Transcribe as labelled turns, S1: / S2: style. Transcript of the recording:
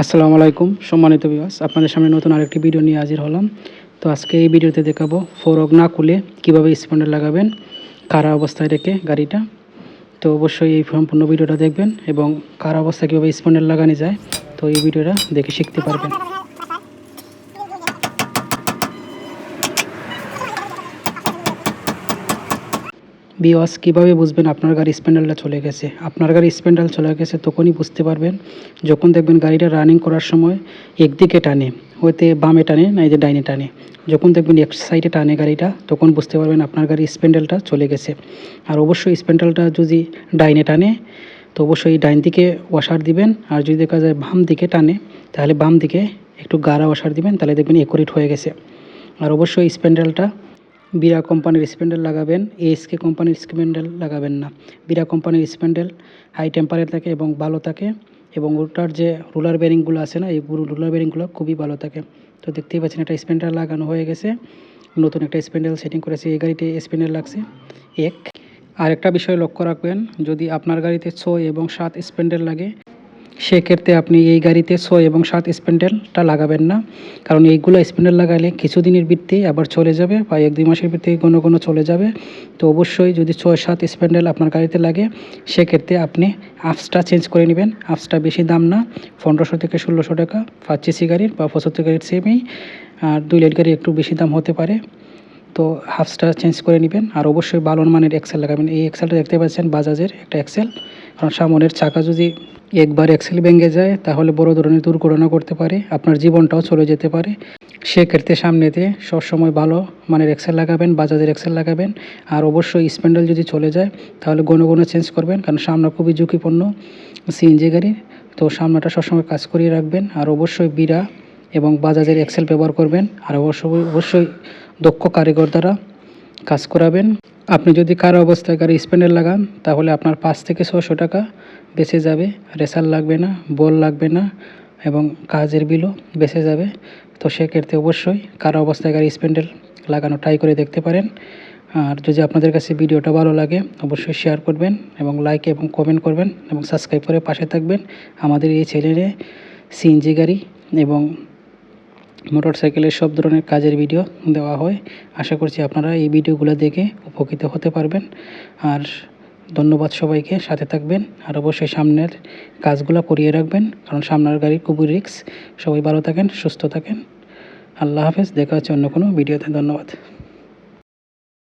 S1: আসসালামু আলাইকুম সম্মানিত ভিউয়ার্স, আপনাদের সামনে নতুন আরেকটি ভিডিও নিয়ে হাজির হলাম। তো আজকে এই ভিডিওতে দেখাবো ফোরক না খুলে কীভাবে স্পন্ডার লাগাবেন খাড়া অবস্থায় রেখে গাড়িটা। তো অবশ্যই এই সম্পূর্ণ ভিডিওটা দেখবেন এবং খাড়া অবস্থায় কীভাবে স্পন্ডার লাগানো যায় তো এই ভিডিওটা দেখে শিখতে পারবেন। ভিউয়ার্স, কীভাবে বুঝবেন আপনার গাড়ির স্প্যান্ডেলটা চলে গেছে? আপনার গাড়ির স্প্যান্ডেল চলে গেছে তখনই বুঝতে পারবেন যখন দেখবেন গাড়িটা রানিং করার সময় একদিকে টানে, হয়তো বামে টানে না এই যে ডাইনে টানে। যখন দেখবেন এক সাইডে টানে গাড়িটা তখন বুঝতে পারবেন আপনার গাড়ির স্প্যান্ডেলটা চলে গেছে। আর অবশ্যই স্প্যান্ডেলটা যদি ডাইনে টানে তো অবশ্যই ডাইন দিকে ওয়াশার দিবেন, আর যদি দেখা যায় বাম দিকে টানে তাহলে বাম দিকে একটু গাড়া ওয়াশার দিবেন, তাহলে দেখবেন একুরেট হয়ে গেছে। আর অবশ্যই স্প্যান্ডেলটা বিরা কোম্পানির স্প্যান্ডেল লাগাবেন, এএসকে কোম্পানির স্প্যান্ডেল লাগাবেন না। বিরা কোম্পানির স্প্যান্ডেল হাই টেম্পারেচার থাকে এবং ভালো থাকে, এবং ওটার যে রোলার বেরিংগুলো আছে না, এই রোলার বেরিংগুলো খুবই ভালো থাকে। তো দেখতেই পাচ্ছেন একটা স্প্যান্ডেল লাগানো হয়ে গেছে, নতুন একটা স্প্যান্ডেল সেটিং করেছে। এই গাড়িতে স্প্যান্ডেল লাগছে এক। আর একটা বিষয় লক্ষ্য রাখবেন, যদি আপনার গাড়িতে 6 এবং 7 স্প্যান্ডেল লাগে সেক্ষেত্রে আপনি এই গাড়িতে 6 এবং 7 স্প্যান্ডেলটা লাগাবেন না, কারণ এইগুলো স্প্যান্ডেল লাগালে কিছুদিনের ভিত্তিতে আবার চলে যাবে বা 1-2 মাসের ভিত্তিতে কোনো কোনো চলে যাবে। তো অবশ্যই যদি 6-7 স্প্যান্ডেল আপনার গাড়িতে লাগে সেক্ষেত্রে আপনি আফসটা চেঞ্জ করে নেবেন। আফসটা বেশি দাম না, 1500 থেকে 1600 টাকা। 5 সিসি গাড়ির বা 75 গাড়ির সেমই, আর 2 লাইট গাড়ি একটু বেশি দাম হতে পারে। তো হাফসটা চেঞ্জ করে নেবেন। আর অবশ্যই ভালো মানের এক্সেল লাগাবেন। এই এক্সেলটা দেখতে পাচ্ছেন বাজাজের একটা এক্সেল, কারণ সামনের চাকা যদি একবার এক্সেল ভেঙে যায় তাহলে বড় ধরনের দুর্ঘটনা করতে পারে, আপনার জীবনটাও চলে যেতে পারে। সেক্ষেত্রে সামনেতে সবসময় ভালো মানের এক্সেল লাগাবেন, বাজাজের এক্সেল লাগাবেন। আর অবশ্যই স্প্যান্ডেল যদি চলে যায় তাহলে ঘন ঘন চেঞ্জ করবেন, কারণ সামনে খুবই ঝুঁকিপূর্ণ সিএনজি গাড়ির। তো সামনাটা সবসময় কাজ করিয়ে রাখবেন। আর অবশ্যই বিরা এবং বাজাজের এক্সেল ব্যবহার করবেন। আর অবশ্যই দক্ষ কারিগর দ্বারা কাজ করাবেন। আপনি যদি কারো অবস্থায় গাড়ি স্প্যান্ডেল লাগান তাহলে আপনার 5 থেকে 600 টাকা বেঁচে যাবে। রেসার লাগবে না, বল লাগবে না, এবং কাজের বিলও বেঁচে যাবে। তো সেক্ষেত্রে অবশ্যই কারো অবস্থায় গাড়ি স্প্যান্ডেল লাগানো ট্রাই করে দেখতে পারেন। আর যদি আপনাদের কাছে ভিডিওটা ভালো লাগে অবশ্যই শেয়ার করবেন এবং লাইক এবং কমেন্ট করবেন এবং সাবস্ক্রাইব করে পাশে থাকবেন। আমাদের এই চ্যানেলে সিএনজি গাড়ি এবং মোটরসাইকেলের সব ধরনের কাজের ভিডিও দেওয়া হয়। আশা করছি আপনারা এই ভিডিওগুলো দেখে উপকৃত হতে পারবেন। আর ধন্যবাদ সবাইকে, সাথে থাকবেন। আর অবশ্যই সামনের কাজগুলো করিয়ে রাখবেন, কারণ সামনের গাড়ি খুবই রিস্ক। সবাই ভালো থাকেন, সুস্থ থাকেন। আল্লাহ হাফেজ, দেখা হচ্ছে অন্য কোনো ভিডিওতে। ধন্যবাদ।